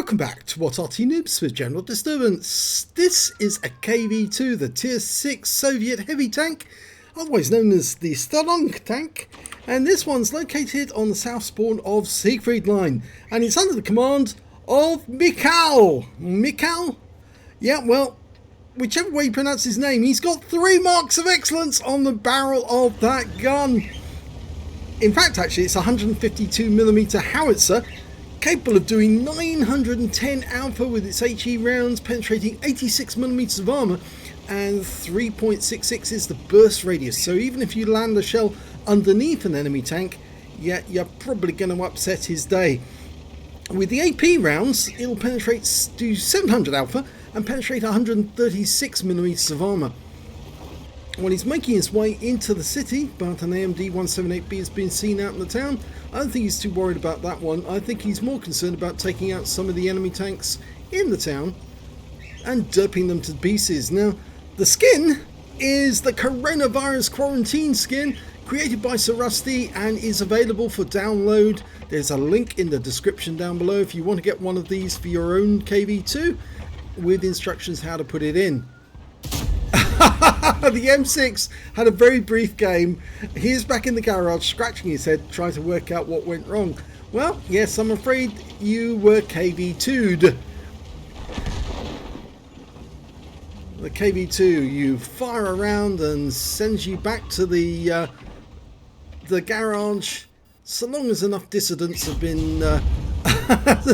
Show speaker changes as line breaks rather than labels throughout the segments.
Welcome back to what Arty Noobs with General Disturbance. This is a KV-2, the Tier 6 Soviet heavy tank, otherwise known as the Stalong tank, and this one's located on the south spawn of Siegfried Line, and it's under the command of Mikhail. Mikhail? Yeah, well, whichever way you pronounce his name, he's got 3 marks of excellence on the barrel of that gun. In fact, actually, it's a 152mm howitzer, capable of doing 910 alpha with its HE rounds, penetrating 86mm of armour, and 3.66 is the burst radius. So even if you land a shell underneath an enemy tank, yeah, you're probably going to upset his day. With the AP rounds, it'll penetrate to 700 alpha and penetrate 136mm of armour. Well, he's making his way into the city, but an AMD 178B has been seen out in the town. I don't think he's too worried about that one. I think he's more concerned about taking out some of the enemy tanks in the town and derping them to pieces. Now, the skin is the coronavirus quarantine skin created by Sir Rusty and is available for download. There's a link in the description down below if you want to get one of these for your own KV-2 with instructions how to put it in. The M6 had a very brief game. He's back in the garage scratching his head trying to work out what went wrong. Well, yes, I'm afraid you were KV-2'd. The KV-2, you fire around and sends you back to the garage so long as enough dissidents have been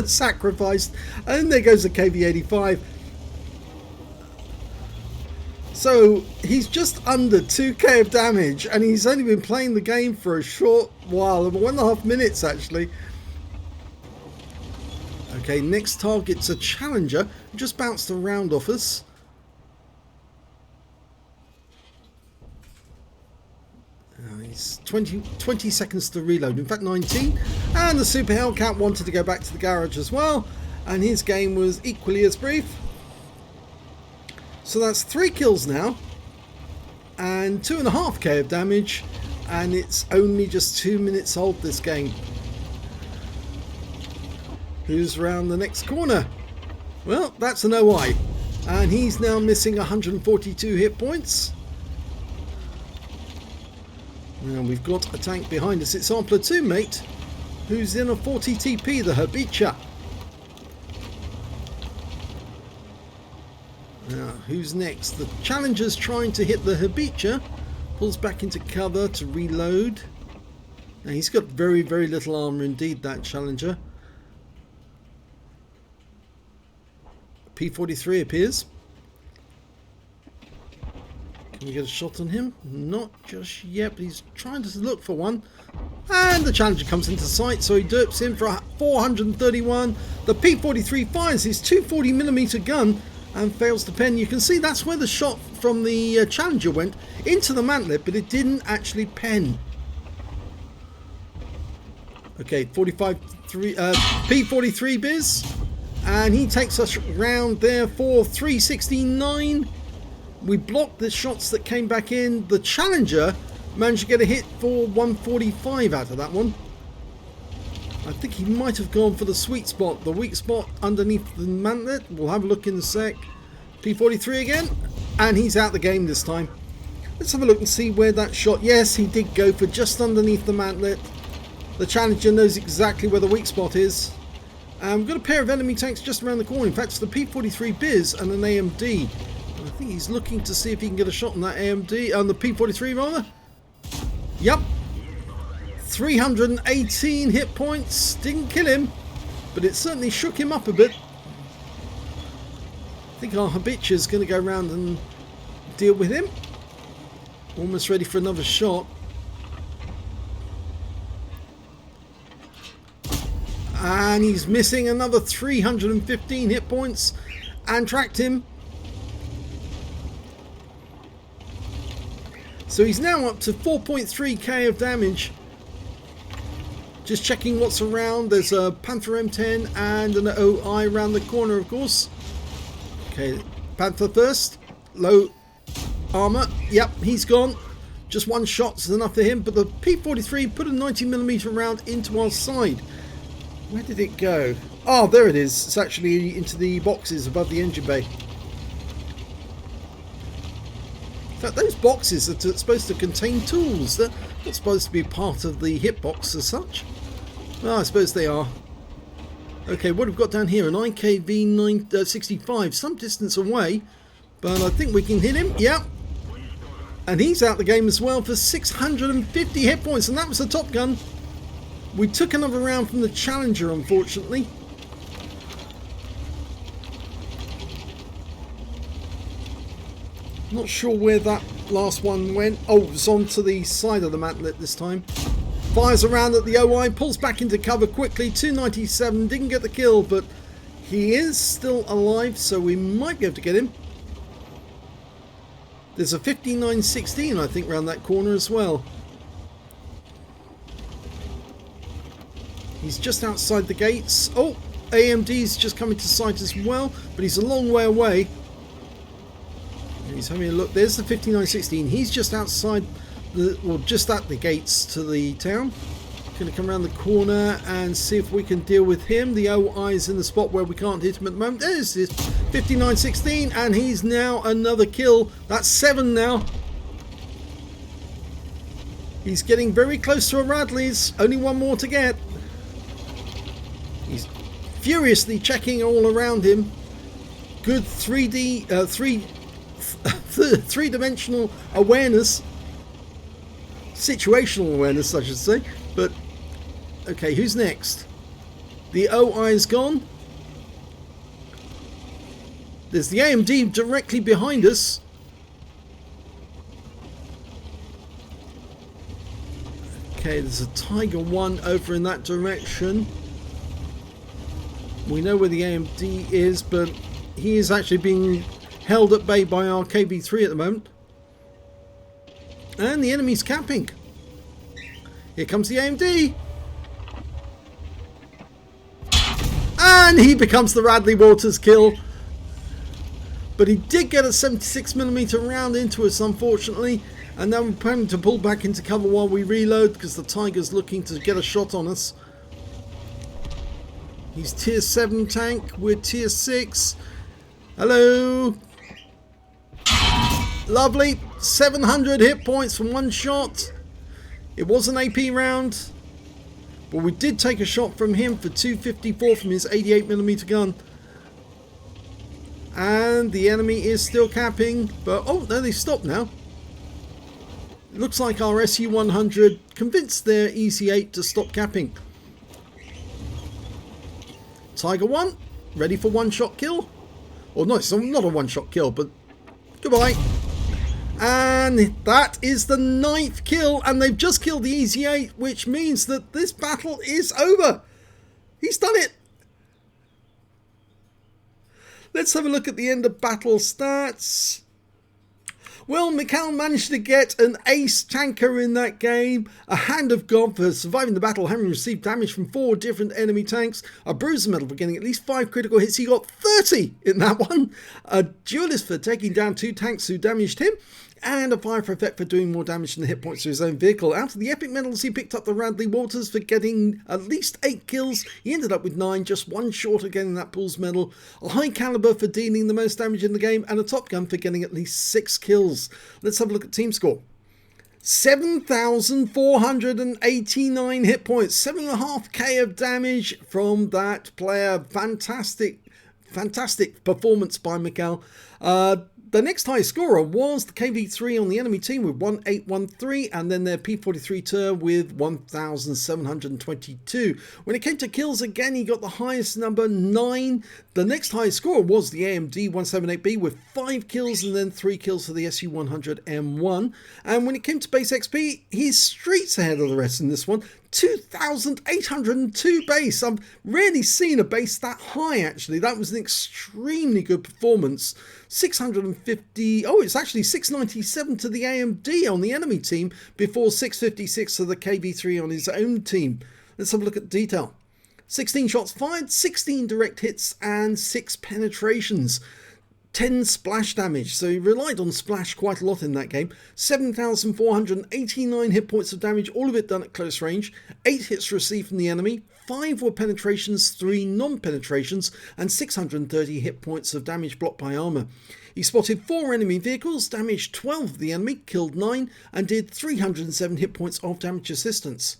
sacrificed. And there goes the KV-85. So he's just under 2k of damage and he's only been playing the game for a short while, 1.5 minutes actually. Okay, next target's a Challenger who just bounced around off us. He's 20 seconds to reload, in fact 19. And the Super Hellcat wanted to go back to the garage as well, and his game was equally as brief. So that's 3 kills now and 2.5k of damage, and it's only just 2 minutes old, this game. Who's round the next corner? Well, that's an OI, and he's now missing 142 hit points. Now we've got a tank behind us. It's our platoon mate who's in a 40 TP, the Herbicha. Now, who's next? The Challenger's trying to hit the Herbicha. Pulls back into cover to reload. Now, he's got very, very little armour indeed, that Challenger. P-43 appears. Can we get a shot on him? Not just yet, but he's trying to look for one. And the Challenger comes into sight, so he derps in for 431. The P-43 fires his 240mm gun and fails to pen. You can see that's where the shot from the Challenger went, into the mantlet, but it didn't actually pen. Okay, P-43 biz, and he takes us round there for 369. We blocked the shots that came back in. The Challenger managed to get a hit for 145 out of that one. I think he might have gone for the sweet spot, the weak spot underneath the mantlet. We'll have a look in a sec. P-43 again, and he's out the game this time. Let's have a look and see where that shot. Yes, he did go for just underneath the mantlet. The Challenger knows exactly where the weak spot is. And we've got a pair of enemy tanks just around the corner. In fact, it's the P-43 Biz and an AMD. I think he's looking to see if he can get a shot on that AMD, on the P-43 rather. Yep. 318 hit points. Didn't kill him, but it certainly shook him up a bit. I think our Herbicha is going to go around and deal with him. Almost ready for another shot. And he's missing another 315 hit points and tracked him. So he's now up to 4.3k of damage. Just checking what's around. There's a Panther M10 and an OI around the corner, of course. Okay, Panther first. Low armour. Yep, he's gone. Just one shot's enough for him. But the P-43 put a 90mm round into our side. Where did it go? Oh, there it is. It's actually into the boxes above the engine bay. In fact, those boxes are supposed to contain tools. They're not supposed to be part of the hitbox as such. Well, I suppose they are. Okay, what have we got down here? An KV-65, some distance away. But I think we can hit him. Yep. And he's out the game as well for 650 hit points. And that was the Top Gun. We took another round from the Challenger, unfortunately. Not sure where that last one went. Oh, it was onto the side of the mantlet this time. Fires around at the OI, pulls back into cover quickly. 297, didn't get the kill, but he is still alive, so we might be able to get him. There's a 5916, I think, around that corner as well. He's just outside the gates. Oh, AMD's just coming to sight as well, but he's a long way away. He's having a look. There's the 5916. He's just outside the, well, just at the gates to the town. Going to come around the corner and see if we can deal with him. The OI's in the spot where we can't hit him at the moment. There's this 5916, and he's now another kill. That's 7 now. He's getting very close to a Radley's. Only one more to get. He's furiously checking all around him. Good three-dimensional awareness. Situational awareness, I should say. But, okay, who's next? The OI's gone. There's the AMD directly behind us. Okay, there's a Tiger 1 over in that direction. We know where the AMD is, but he is actually being held at bay by our KV-3 at the moment. And the enemy's camping. Here comes the AMD. And he becomes the Radley Walters kill. But he did get a 76mm round into us, unfortunately. And now we're planning to pull back into cover while we reload, because the Tiger's looking to get a shot on us. He's tier 7 tank. We're tier 6. Hello. Lovely. 700 hit points from one shot. It was an AP round, but we did take a shot from him for 254 from his 88mm gun. And the enemy is still capping, but oh no, they stopped now. It looks like our SU-100 convinced their EC-8 to stop capping. Tiger 1, ready for one-shot kill. Or no, it's not a one-shot kill, but goodbye. And that is the 9th kill, and they've just killed the EC-8, which means that this battle is over. He's done it. Let's have a look at the end of battle stats. Well, Mikhail managed to get an ace tanker in that game, a hand of God for surviving the battle, having received damage from 4 different enemy tanks, a bruiser medal for getting at least 5 critical hits. He got 30 in that one, a duelist for taking down 2 tanks who damaged him, and a fire for effect for doing more damage than the hit points to his own vehicle. Out of the epic medals, he picked up the Radley Walters for getting at least 8 kills. He ended up with 9, just 1 short of getting that Pools medal. A high caliber for dealing the most damage in the game, and a Top Gun for getting at least 6 kills. Let's have a look at team score. 7,489 hit points, 7.5k of damage from that player. Fantastic performance by Mikhail. The next highest scorer was the KV-3 on the enemy team with 1813, and then their P43 Tur with 1,722. When it came to kills, again, he got the highest number, 9. The next highest scorer was the AMD 178B with 5 kills and then 3 kills for the SU-100M1. And when it came to base XP, he's streets ahead of the rest in this one. 2,802 base. I've rarely seen a base that high, actually. That was an extremely good performance. 650, oh, it's actually 697 to the AMD on the enemy team before 656 to the KV-3 on his own team. Let's have a look at detail. 16 shots fired, 16 direct hits, and 6 penetrations. 10 splash damage, so he relied on splash quite a lot in that game. 7,489 hit points of damage, all of it done at close range. 8 hits received from the enemy, 5 were penetrations, 3 non-penetrations, and 630 hit points of damage blocked by armour. He spotted 4 enemy vehicles, damaged 12 of the enemy, killed 9, and did 307 hit points of damage assistance.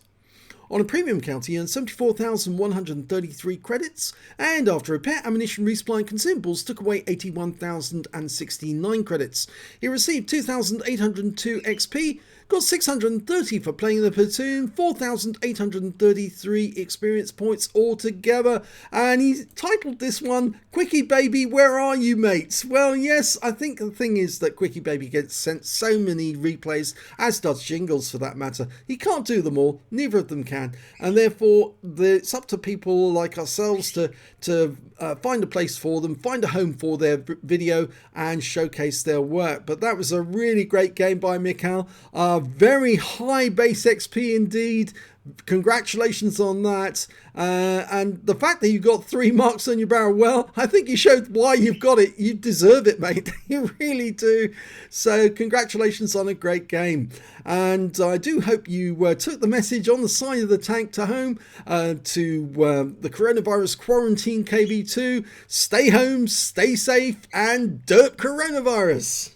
On a premium count, he earned 74,133 credits, and after repair, ammunition, resupply and consumables took away 81,069 credits. He received 2,802 XP, got 630 for playing in the platoon, 4,833 experience points altogether, and he titled this one, Quickie Baby, Where Are You Mates? Well, yes, I think the thing is that Quickie Baby gets sent so many replays, as does Jingles for that matter. He can't do them all, neither of them can, and therefore it's up to people like ourselves to find a place for them, find a home for their video and showcase their work. But that was a really great game by Mikhail. Very high base XP indeed. Congratulations on that. And the fact that you got 3 marks on your barrel, well, I think you showed why you've got it. You deserve it, mate. You really do. So congratulations on a great game. And I do hope you took the message on the side of the tank to home, to the coronavirus quarantine KV-2. Stay home, stay safe, and derp coronavirus.